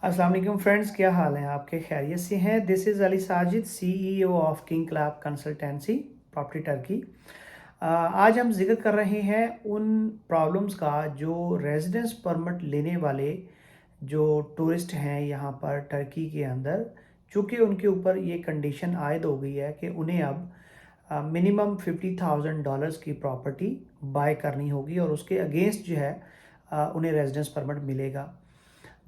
अस्सलाम वालेकुम फ्रेंड्स, क्या हाल है आपके? खैरियत से हैं? This is Ali Sajid, CEO of king क्लैब consultancy property Turkey. आज हम जिक्र कर रहे हैं उन प्रॉब्लम्स का जो रेजिडेंस परमिट लेने वाले जो टूरिस्ट हैं यहाँ पर टर्की के अंदर, चूँकि उनके ऊपर ये कंडीशन आयद हो गई है कि उन्हें अब मिनिमम $50,000 की प्रॉपर्टी बाय करनी होगी और उसके अगेंस्ट जो है उन्हें रेजिडेंस परमिट मिलेगा।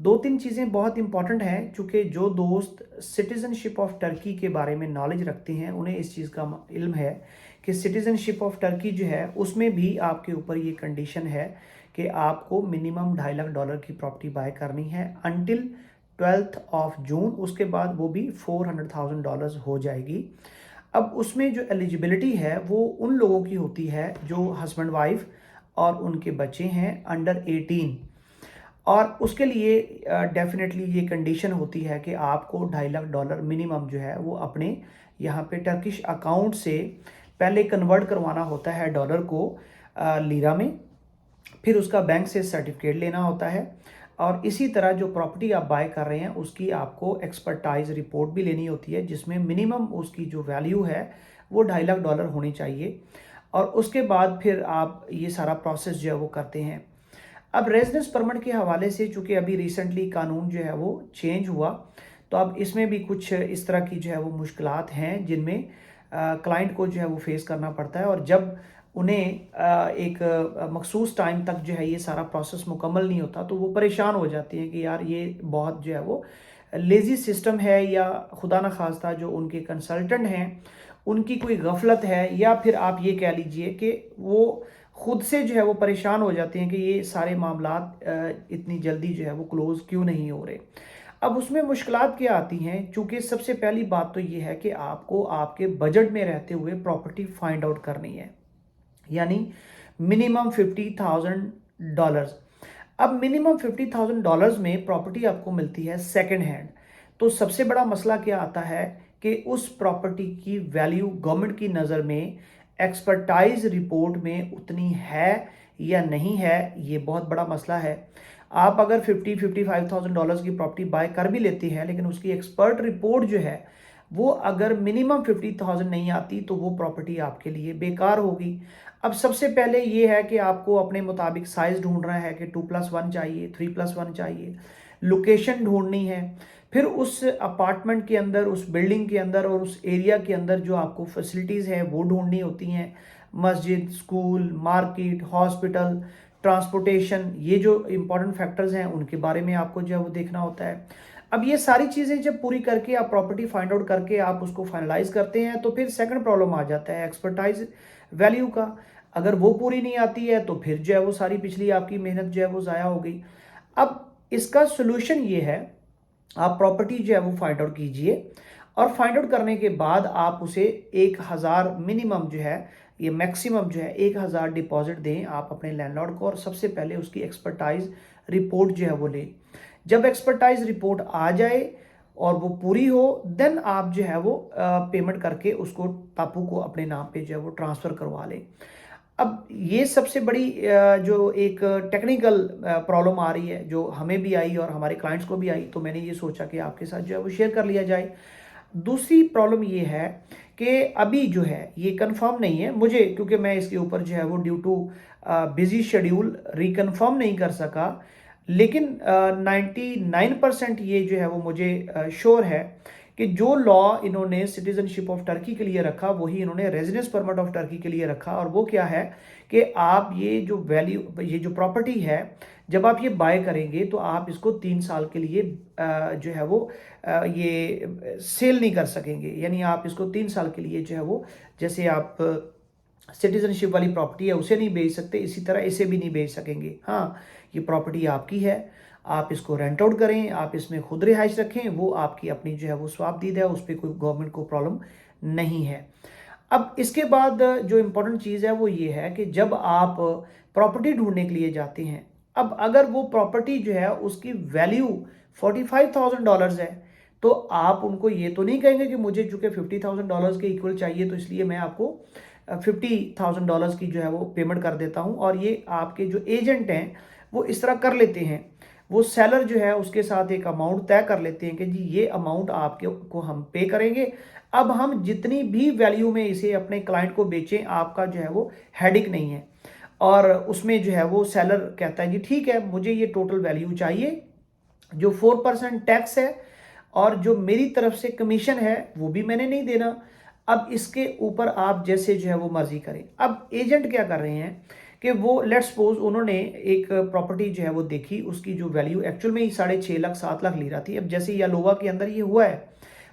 दो तीन चीज़ें बहुत इंपॉर्टेंट हैं, चूँकि जो दोस्त सिटीज़नशिप ऑफ टर्की के बारे में नॉलेज रखते हैं उन्हें इस चीज़ का इल्म है कि सिटीज़नशिप ऑफ टर्की जो है उसमें भी आपके ऊपर ये कंडीशन है कि आपको मिनिमम $2.5 लाख की प्रॉपर्टी बाय करनी है अनटिल 12 जून। उसके बाद वो भी $400,000 हो जाएगी। अब उसमें जो एलिजिबिलिटी है वो उन लोगों की होती है जो हस्बैंड वाइफ और उनके बच्चे हैं अंडर 18, और उसके लिए डेफिनेटली ये कंडीशन होती है कि आपको $2.5 लाख मिनिमम जो है वो अपने यहाँ पे टर्किश अकाउंट से पहले कन्वर्ट करवाना होता है डॉलर को लीरा में, फिर उसका बैंक से सर्टिफिकेट लेना होता है, और इसी तरह जो प्रॉपर्टी आप बाय कर रहे हैं उसकी आपको एक्सपर्टाइज रिपोर्ट भी लेनी होती है जिसमें मिनिमम उसकी जो वैल्यू है वो $2.5 लाख होनी चाहिए, और उसके बाद फिर आप ये सारा प्रोसेस जो है वो करते हैं। अब रेजिडेंस परमिट के हवाले से चूंकि अभी रिसेंटली कानून जो है वो चेंज हुआ, तो अब इसमें भी कुछ इस तरह की जो है वो मुश्किलात हैं जिनमें क्लाइंट को जो है वो फेस करना पड़ता है, और जब उन्हें एक मखसूस टाइम तक जो है ये सारा प्रोसेस मुकम्मल नहीं होता तो वो परेशान हो जाती हैं कि यार ये बहुत जो है वो लेज़ी सिस्टम है, या खुदा न खास्ता जो उनके कंसल्टेंट हैं उनकी कोई गफलत है, या फिर आप ये कह लीजिए कि वो खुद से जो है वो परेशान हो जाते हैं कि ये सारे मामलात इतनी जल्दी जो है वो क्लोज़ क्यों नहीं हो रहे। अब उसमें मुश्किलात क्या आती हैं? चूँकि सबसे पहली बात तो ये है कि आपको आपके बजट में रहते हुए प्रॉपर्टी फाइंड आउट करनी है, यानी मिनिमम $50,000। अब मिनिमम $50,000 में प्रॉपर्टी आपको मिलती है सेकंड हैंड, तो सबसे बड़ा मसला क्या आता है कि उस प्रॉपर्टी की वैल्यू गवर्नमेंट की नज़र में एक्सपर्टाइज रिपोर्ट में उतनी है या नहीं है, ये बहुत बड़ा मसला है। आप अगर $55,000 की प्रॉपर्टी बाय कर भी लेते हैं लेकिन उसकी एक्सपर्ट रिपोर्ट जो है वो अगर मिनिमम 50,000 नहीं आती तो वो प्रॉपर्टी आपके लिए बेकार होगी। अब सबसे पहले ये है कि आपको अपने मुताबिक साइज़ ढूंढना है कि 2+1 चाहिए, 3+1 चाहिए, लोकेशन ढूंढनी है, फिर उस अपार्टमेंट के अंदर, उस बिल्डिंग के अंदर और उस एरिया के अंदर जो आपको फैसिलिटीज़ हैं वो ढूंढनी होती हैं, मस्जिद, स्कूल, मार्केट, हॉस्पिटल, ट्रांसपोर्टेशन, ये जो इंपॉर्टेंट फैक्टर्स हैं उनके बारे में आपको जो है वो देखना होता है। अब ये सारी चीज़ें जब पूरी करके आप प्रॉपर्टी फाइंड आउट करके आप उसको फाइनलाइज करते हैं तो फिर सेकंड प्रॉब्लम आ जाता है एक्सपर्टाइज वैल्यू का। अगर वो पूरी नहीं आती है तो फिर जो है वो सारी पिछली आपकी मेहनत जो है वो ज़ाया हो गई। अब इसका सोल्यूशन ये है, आप प्रॉपर्टी जो है वो फाइंड आउट कीजिए, और फाइंड आउट करने के बाद आप उसे 1,000 मिनिमम जो है, ये मैक्सिमम जो है 1,000 डिपॉजिट दें आप अपने लैंडलॉर्ड को, और सबसे पहले उसकी एक्सपर्टाइज रिपोर्ट जो है वो लें। जब एक्सपर्टाइज रिपोर्ट आ जाए और वो पूरी हो देन आप जो है वो पेमेंट करके उसको टापू को अपने नाम पे जो है वो ट्रांसफ़र करवा लें। अब ये सबसे बड़ी जो एक टेक्निकल प्रॉब्लम आ रही है जो हमें भी आई और हमारे क्लाइंट्स को भी आई, तो मैंने ये सोचा कि आपके साथ जो है वो शेयर कर लिया जाए। दूसरी प्रॉब्लम ये है कि अभी जो है ये कंफर्म नहीं है मुझे, क्योंकि मैं इसके ऊपर जो है वो due too busy schedule reconfirm नहीं कर सका, लेकिन 99% ये जो है वो मुझे श्योर है कि जो लॉ इन्होंने सिटीजनशिप ऑफ टर्की के लिए रखा वही इन्होंने रेजिडेंस परमिट ऑफ टर्की के लिए रखा, और वो क्या है कि आप ये जो वैल्यू, ये जो प्रॉपर्टी है, जब आप ये बाय करेंगे तो आप इसको 3 साल के लिए जो है वो ये सेल नहीं कर सकेंगे, यानी आप इसको 3 साल के लिए जो है वो, जैसे आप सिटीजनशिप वाली प्रॉपर्टी है उसे नहीं बेच सकते, इसी तरह इसे भी नहीं बेच सकेंगे। हाँ, ये प्रॉपर्टी आपकी है, आप इसको रेंट आउट करें, आप इसमें खुद रिहाइश रखें, वो आपकी अपनी जो है वो स्वाबदीद है, उस पर कोई गवर्नमेंट को प्रॉब्लम नहीं है। अब इसके बाद जो इम्पोर्टेंट चीज़ है वो ये है कि जब आप प्रॉपर्टी ढूंढने के लिए जाते हैं, अब अगर वो प्रॉपर्टी जो है उसकी वैल्यू $45,000 है, तो आप उनको ये तो नहीं कहेंगे कि मुझे चूंकि $50,000 के इक्वल चाहिए तो इसलिए मैं आपको $50,000 की जो है वो पेमेंट कर देता हूँ, और ये आपके जो एजेंट हैं वो इस तरह कर लेते हैं। वो सेलर जो है उसके साथ एक अमाउंट तय कर लेते हैं कि जी ये अमाउंट आपके को हम पे करेंगे। अब हम जितनी भी वैल्यू में इसे अपने क्लाइंट को बेचें, आपका जो है वो हेडिक नहीं है। और उसमें जो है वो सेलर कहता है जी ठीक है, मुझे ये टोटल वैल्यू चाहिए, जो 4% टैक्स है और जो मेरी तरफ से कमीशन है वो भी मैंने नहीं देना। अब इसके ऊपर आप जैसे जो है वो मर्जी करें। अब एजेंट क्या कर रहे हैं कि वो लेट्स सपोज उन्होंने एक प्रॉपर्टी जो है वो देखी, उसकी जो वैल्यू एक्चुअल में ही 6.5 लाख 7 लाख लीरा थी। अब जैसे यालोवा के अंदर ये हुआ है,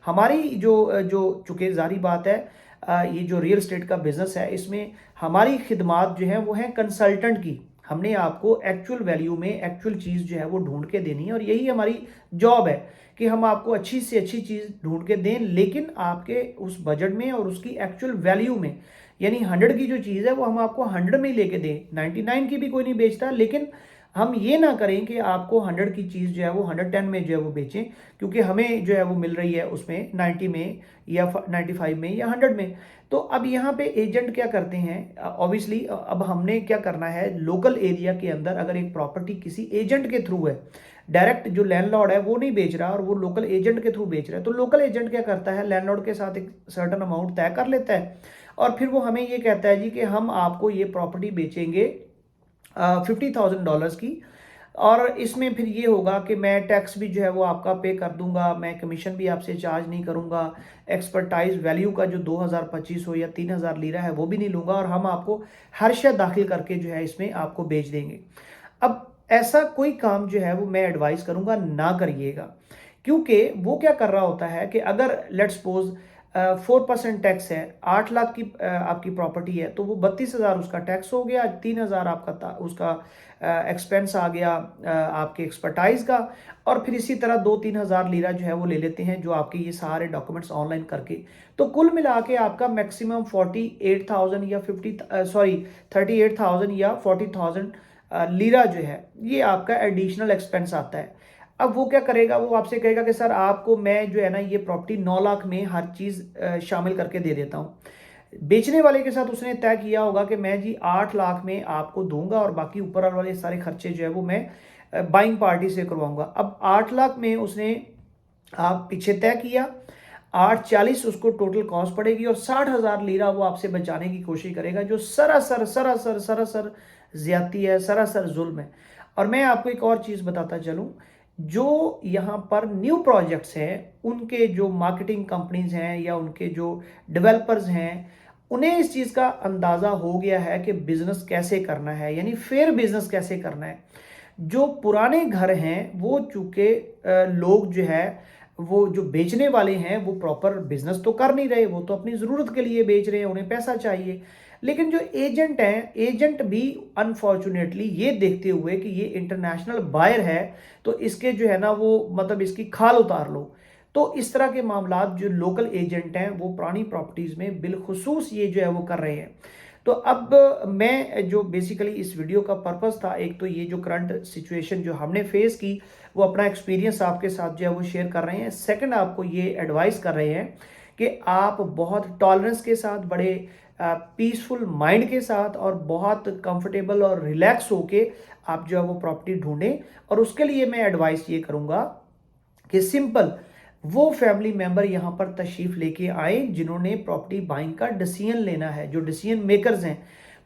हमारी जो जो चूंकि जारी बात है, ये जो रियल एस्टेट का बिजनेस है इसमें हमारी खिदमात जो है वो है कंसल्टेंट की। हमने आपको एक्चुअल वैल्यू में एक्चुअल चीज़ जो है वो ढूंढ के देनी है और यही हमारी जॉब है कि हम आपको अच्छी से अच्छी चीज़ ढूंढ के दें, लेकिन आपके उस बजट में और उसकी एक्चुअल वैल्यू में। यानी 100 की जो चीज़ है वो हम आपको 100 में ही लेके दें। 99 की भी कोई नहीं बेचता, लेकिन हम ये ना करें कि आपको 100 की चीज़ जो है वो 110 में जो है वो बेचें, क्योंकि हमें जो है वो मिल रही है उसमें 90 में या 95 में या 100 में। तो अब यहाँ पे एजेंट क्या करते हैं, ऑब्वियसली अब हमने क्या करना है, लोकल एरिया के अंदर अगर एक प्रॉपर्टी किसी एजेंट के थ्रू है, डायरेक्ट जो लैंडलॉर्ड है वो नहीं बेच रहा और वो लोकल एजेंट के थ्रू बेच रहा है, तो लोकल एजेंट क्या करता है, लैंडलॉर्ड के साथ एक सर्टन अमाउंट तय कर लेता है और फिर वो हमें ये कहता है जी कि हम आपको ये प्रॉपर्टी बेचेंगे $50,000 की। और इसमें फिर ये होगा कि मैं टैक्स भी जो है वो आपका पे कर दूंगा, मैं कमीशन भी आपसे चार्ज नहीं करूंगा, एक्सपर्टाइज वैल्यू का जो 2025 हो या 3000 लीरा है वो भी नहीं लूंगा, और हम आपको हर शय दाखिल करके जो है इसमें आपको बेच देंगे। अब ऐसा कोई काम जो है वो मैं एडवाइस करूंगा ना करिएगा, क्योंकि वो क्या कर रहा होता है कि अगर लेट्स सपोज 4% टैक्स है, 8 लाख की आपकी प्रॉपर्टी है, तो वो 32,000 उसका टैक्स हो गया, 3,000 आपका उसका एक्सपेंस आ गया आपके एक्सपर्टाइज का, और फिर इसी तरह 2-3 हज़ार लीरा जो है वो ले लेते हैं जो आपके ये सारे डॉक्यूमेंट्स ऑनलाइन करके। तो कुल मिला के आपका मैक्सिमम 48,000 या 38,000 या 40,000 लीरा जो है ये आपका एडिशनल एक्सपेंस आता है। अब वो क्या करेगा, वो आपसे कहेगा कि सर आपको मैं जो है ना ये प्रॉपर्टी 9 लाख में हर चीज़ शामिल करके दे देता हूँ। बेचने वाले के साथ उसने तय किया होगा कि मैं जी 8 लाख में आपको दूंगा और बाकी ऊपर वाले सारे खर्चे जो है वो मैं बाइंग पार्टी से करवाऊंगा। अब 8 लाख में उसने आप पीछे तय किया, 840 उसको टोटल कॉस्ट पड़ेगी और 60,000 लीरा वो आपसे बचाने की कोशिश करेगा, जो सरासर सरासर सरासर ज्यादती है, सरासर जुल्म है। और मैं आपको एक और चीज़ बताता चलूँ, जो यहाँ पर न्यू प्रोजेक्ट्स हैं उनके जो मार्केटिंग कंपनीज हैं या उनके जो डेवलपर्स हैं, उन्हें इस चीज़ का अंदाज़ा हो गया है कि बिजनेस कैसे करना है, यानी फेयर बिजनेस कैसे करना है। जो पुराने घर हैं वो चूंकि लोग जो है वो जो बेचने वाले हैं वो प्रॉपर बिजनेस तो कर नहीं रहे, वो तो अपनी ज़रूरत के लिए बेच रहे हैं, उन्हें पैसा चाहिए। लेकिन जो एजेंट हैं, एजेंट भी अनफॉर्चुनेटली ये देखते हुए कि ये इंटरनेशनल बायर है तो इसके जो है ना वो मतलब इसकी खाल उतार लो, तो इस तरह के मामला जो लोकल एजेंट हैं वो पुरानी प्रॉपर्टीज़ में बिलखुसूस ये जो है वो कर रहे हैं। तो अब मैं जो बेसिकली इस वीडियो का पर्पस था, एक तो ये जो करंट सिचुएशन जो हमने फेस की वो अपना एक्सपीरियंस आपके साथ जो है वो शेयर कर रहे हैं। सेकंड, आपको ये एडवाइस कर रहे हैं कि आप बहुत टॉलरेंस के साथ, बड़े पीसफुल माइंड के साथ और बहुत कंफर्टेबल और रिलैक्स होके आप जो है वो प्रॉपर्टी ढूंढें। और उसके लिए मैं एडवाइस ये करूँगा कि सिंपल वो फैमिली मेंबर यहाँ पर तशरीफ लेके आए जिन्होंने प्रॉपर्टी बाइंग का डिसीजन लेना है, जो डिसीजन मेकर्स हैं।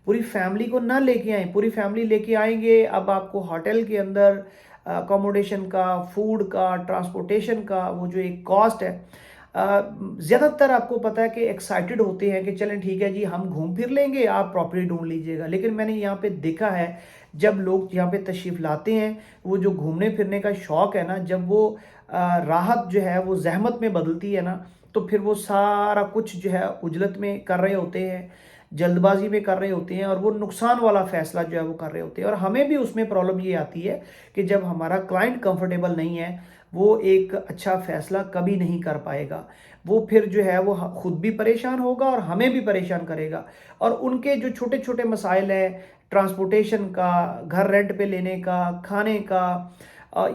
पूरी फैमिली को ना लेके आए, पूरी फैमिली लेके आएंगे, अब आपको होटल के अंदर अकोमोडेशन का, फूड का, ट्रांसपोर्टेशन का वो जो एक कॉस्ट है, ज़्यादातर आपको पता है कि एक्साइटेड होते हैं कि चलें ठीक है जी हम घूम फिर लेंगे, आप प्रॉपर्टी ढूंढ लीजिएगा। लेकिन मैंने यहाँ पे देखा है जब लोग यहाँ पे तशरीफ़ लाते हैं, वो जो घूमने फिरने का शौक़ है ना, जब वो राहत जो है वो जहमत में बदलती है ना, तो फिर वो सारा कुछ जो है उजलत में कर रहे होते हैं, जल्दबाजी में कर रहे होते हैं और वो नुकसान वाला फैसला जो है वो कर रहे होते हैं। और हमें भी उसमें प्रॉब्लम ये आती है कि जब हमारा क्लाइंट कंफर्टेबल नहीं है, वो एक अच्छा फैसला कभी नहीं कर पाएगा, वो फिर जो है वो खुद भी परेशान होगा और हमें भी परेशान करेगा। और उनके जो छोटे छोटे मसाइल हैं, ट्रांसपोर्टेशन का, घर रेंट पे लेने का, खाने का,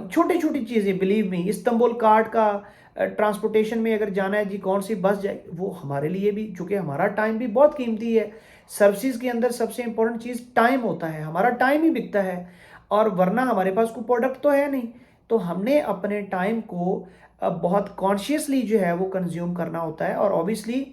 छोटी छोटी चीज़ें, बिलीव मी, इस्तांबुल कार्ड का ट्रांसपोर्टेशन में अगर जाना है जी कौन सी बस जाए, वो हमारे लिए भी, चूँकि हमारा टाइम भी बहुत कीमती है, सर्विसेज के अंदर सबसे इंपॉर्टेंट चीज़ टाइम होता है, हमारा टाइम ही बिकता है। और वरना हमारे पास कोई प्रोडक्ट तो है नहीं। तो हमने अपने टाइम को बहुत कॉन्शियसली जो है वो कंज्यूम करना होता है। और ऑब्वियसली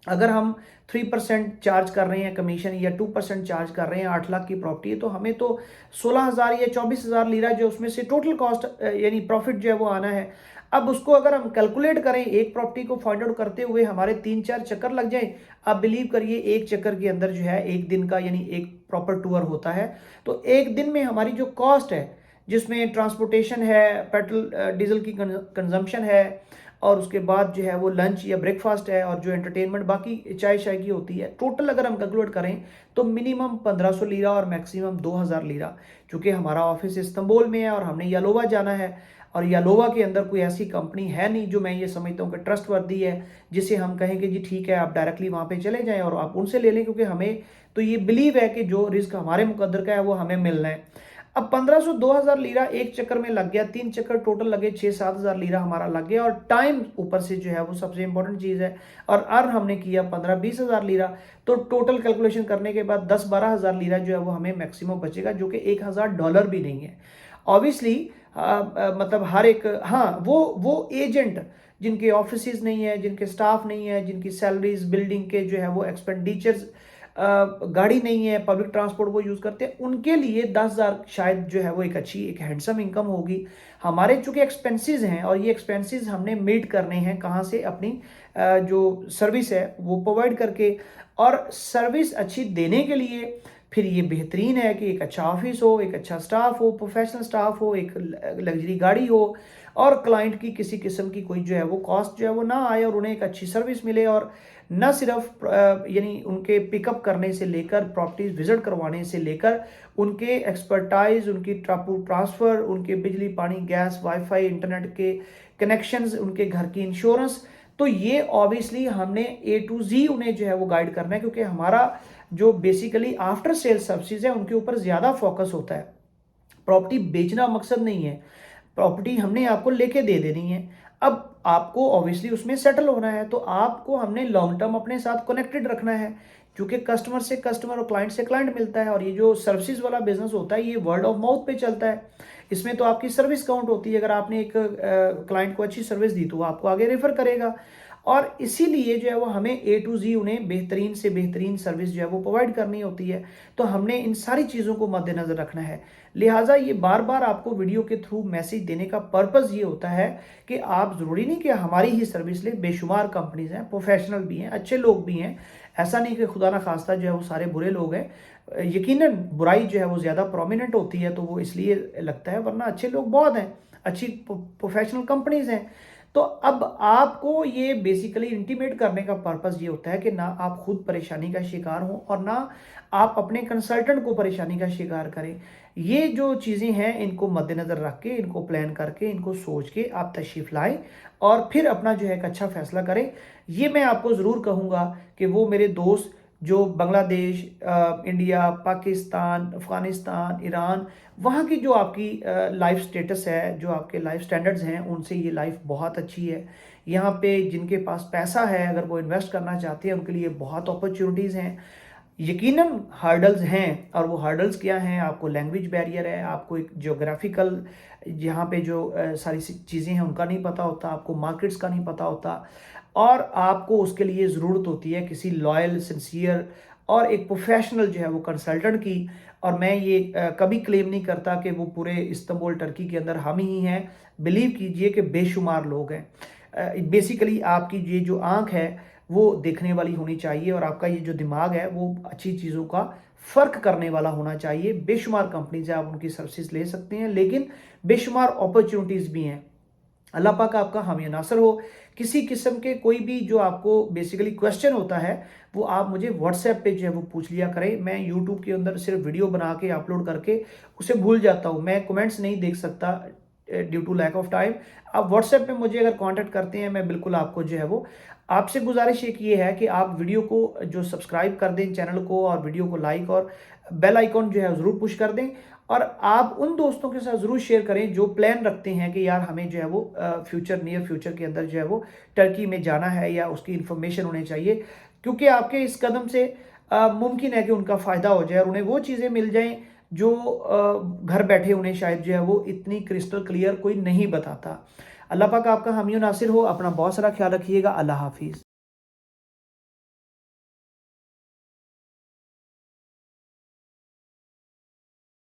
अगर हम 3% चार्ज कर रहे हैं कमीशन या 2% चार्ज कर रहे हैं, 8 लाख की प्रॉपर्टी है, तो हमें तो 16,000 या 24,000 लीरा जो उसमें से टोटल कॉस्ट यानी प्रॉफिट जो है वो आना है। अब उसको अगर हम कैलकुलेट करें, एक प्रॉपर्टी को फाइंड आउट करते हुए हमारे 3-4 चक्कर लग जाए, आप बिलीव करिए एक चक्कर के अंदर जो है एक दिन का यानी एक प्रॉपर टूर होता है। तो एक दिन में हमारी जो कॉस्ट है, जिसमें ट्रांसपोर्टेशन है, पेट्रोल डीजल की कंजम्पशन है, और उसके बाद जो है वो लंच या ब्रेकफास्ट है, और जो एंटरटेनमेंट बाकी चाय शाय की होती है, टोटल अगर हम कैलकुलेट करें तो मिनिमम 1500 लीरा और मैक्सिमम 2000 लीरा। चूँकि हमारा ऑफिस इस्तांबुल में है और हमने यालोवा जाना है, और यालोवा के अंदर कोई ऐसी कंपनी है नहीं जो मैं ये समझता हूँ कि ट्रस्टवर्दी है, जिसे हम कहें कि जी ठीक है आप डायरेक्टली वहाँ पे चले जाएं और आप उनसे ले लें, क्योंकि हमें तो ये बिलीव है कि जो रिस्क हमारे मुकद्दर का है वो हमें मिलना है। अब 1500 2000 लीरा एक चक्कर में लग गया, 3 चक्कर टोटल लगे, 6-7 हज़ार लीरा हमारा लग गया, और टाइम ऊपर से जो है वो सबसे इंपॉर्टेंट चीज़ है। और अर्न हमने किया 15-20 हज़ार लीरा, तो टोटल कैलकुलेशन करने के बाद 10-12 हज़ार लीरा जो है वो हमें मैक्सिमम बचेगा, जो कि $1000 भी नहीं है। ऑब्वियसली मतलब हर एक, हाँ, वो एजेंट जिनके ऑफिस नहीं है, जिनके स्टाफ नहीं है, जिनकी सैलरीज बिल्डिंग के जो है वो एक्सपेंडिचर्स, गाड़ी नहीं है, पब्लिक ट्रांसपोर्ट वो यूज़ करते हैं, उनके लिए 10,000 शायद जो है वो एक अच्छी एक हैंडसम इनकम होगी। हमारे चूँकि एक्सपेंसेस हैं, और ये एक्सपेंसेस हमने मीट करने हैं कहाँ से, अपनी जो सर्विस है वो प्रोवाइड करके। और सर्विस अच्छी देने के लिए फिर ये बेहतरीन है कि एक अच्छा ऑफिस हो, एक अच्छा स्टाफ हो, प्रोफेशनल स्टाफ हो, एक लग्जरी गाड़ी हो, और क्लाइंट की किसी किस्म की कोई जो है वो कॉस्ट जो है वो ना आए, और उन्हें एक अच्छी सर्विस मिले। और न सिर्फ यानी उनके पिकअप करने से लेकर, प्रॉपर्टीज विजिट करवाने से लेकर, उनके एक्सपर्टाइज, उनकी ट्रांसफ़र, उनके बिजली पानी गैस वाईफाई इंटरनेट के कनेक्शंस, उनके घर की इंश्योरेंस, तो ये ऑब्वियसली हमने A to Z उन्हें जो है वो गाइड करना है, क्योंकि हमारा जो बेसिकली आफ्टर सेल सर्विसेज है उनके ऊपर ज़्यादा फोकस होता है। प्रॉपर्टी बेचना मकसद नहीं है, प्रॉपर्टी हमने आपको लेके दे देनी है। अब आपको ऑब्वियसली उसमें सेटल होना है, तो आपको हमने लॉन्ग टर्म अपने साथ कनेक्टेड रखना है, क्योंकि कस्टमर से कस्टमर और क्लाइंट से क्लाइंट मिलता है। और ये जो सर्विसेज वाला बिजनेस होता है ये वर्ड ऑफ माउथ पे चलता है। इसमें तो आपकी सर्विस काउंट होती है, अगर आपने एक क्लाइंट को अच्छी सर्विस दी तो वो आपको आगे रेफर करेगा। और इसीलिए जो है वो हमें A to Z उन्हें बेहतरीन से बेहतरीन सर्विस जो है वो प्रोवाइड करनी होती है। तो हमने इन सारी चीज़ों को मद्देनज़र रखना है। लिहाजा ये बार बार आपको वीडियो के थ्रू मैसेज देने का पर्पज़ ये होता है कि आप ज़रूरी नहीं कि हमारी ही सर्विस लें, बेशुमार कंपनीज़ हैं, प्रोफेशनल भी हैं, अच्छे लोग भी हैं। ऐसा नहीं कि खुदा ना खास्ता जो है वो सारे बुरे लोग हैं। यकीनन बुराई जो है वो ज़्यादा प्रोमिनेंट होती है, तो वो इसलिए लगता है, वरना अच्छे लोग बहुत हैं, अच्छी प्रोफेशनल कंपनीज़ हैं। तो अब आपको ये बेसिकली इंटीमेट करने का पर्पस ये होता है कि ना आप खुद परेशानी का शिकार हों, और ना आप अपने कंसल्टेंट को परेशानी का शिकार करें। ये जो चीज़ें हैं इनको मद्देनज़र रख के, इनको प्लान करके, इनको सोच के आप तशरीफ़ लाएं, और फिर अपना जो है एक अच्छा फ़ैसला करें। ये मैं आपको ज़रूर कहूँगा कि वो मेरे दोस्त जो बांग्लादेश, इंडिया, पाकिस्तान, अफ़गानिस्तान, ईरान, वहाँ की जो आपकी लाइफ स्टेटस है, जो आपके लाइफ स्टैंडर्ड्स हैं, उनसे ये लाइफ बहुत अच्छी है। यहाँ पे जिनके पास पैसा है, अगर वो इन्वेस्ट करना चाहते हैं, उनके लिए बहुत अपॉर्चुनिटीज़ हैं। यकीनन हर्डल्स हैं, और वो हर्डल्स क्या हैं? आपको लैंग्वेज बैरियर है, आपको एक ज्योग्राफिकल यहाँ पे जो सारी चीज़ें हैं उनका नहीं पता होता, आपको मार्केट्स का नहीं पता होता, और आपको उसके लिए ज़रूरत होती है किसी लॉयल, सिंसियर और एक प्रोफेशनल जो है वो कंसल्टेंट की। और मैं ये कभी क्लेम नहीं करता कि वो पूरे इस्तांबुल टर्की के अंदर हम ही हैं। बिलीव कीजिए कि बेशुमार लोग हैं। बेसिकली आपकी ये जो आँख है वो देखने वाली होनी चाहिए, और आपका ये जो दिमाग है वो अच्छी चीज़ों का फ़र्क करने वाला होना चाहिए। बेशुमार कंपनीज़ हैं, आप उनकी सर्विसेज ले सकते हैं, लेकिन बेशुमार अपॉर्चुनिटीज़ भी हैं। अल्लाह पाक आपका हामी नासर हो। किसी किस्म के कोई भी जो आपको बेसिकली क्वेश्चन होता है, वो आप मुझे व्हाट्सएप पे जो है वो पूछ लिया करें। मैं यूट्यूब के अंदर सिर्फ वीडियो बना के अपलोड करके उसे भूल जाता हूँ, मैं कमेंट्स नहीं देख सकता due to lack of time. आप व्हाट्सएप पे मुझे अगर कांटेक्ट करते हैं, मैं बिल्कुल आपको जो है वो, आपसे गुजारिश एक ये है कि आप वीडियो को जो सब्सक्राइब कर दें चैनल को, और वीडियो को लाइक और बेल आइकॉन जो है ज़रूर पुश कर दें। और आप उन दोस्तों के साथ ज़रूर शेयर करें जो प्लान रखते हैं कि यार हमें जो है वो फ्यूचर, नियर फ्यूचर के अंदर जो है वो टर्की में जाना है, या उसकी इन्फॉर्मेशन होनी चाहिए, क्योंकि आपके इस कदम से मुमकिन है कि उनका फ़ायदा हो जाए और उन्हें वो चीज़ें मिल जाएं जो घर बैठे उन्हें शायद जो है वो इतनी क्रिस्टल क्लियर कोई नहीं बताता। अल्लाह पाक आपका हामी और नासिर हो। अपना बहुत सारा ख्याल रखिएगा। अल्लाह हाफिज़।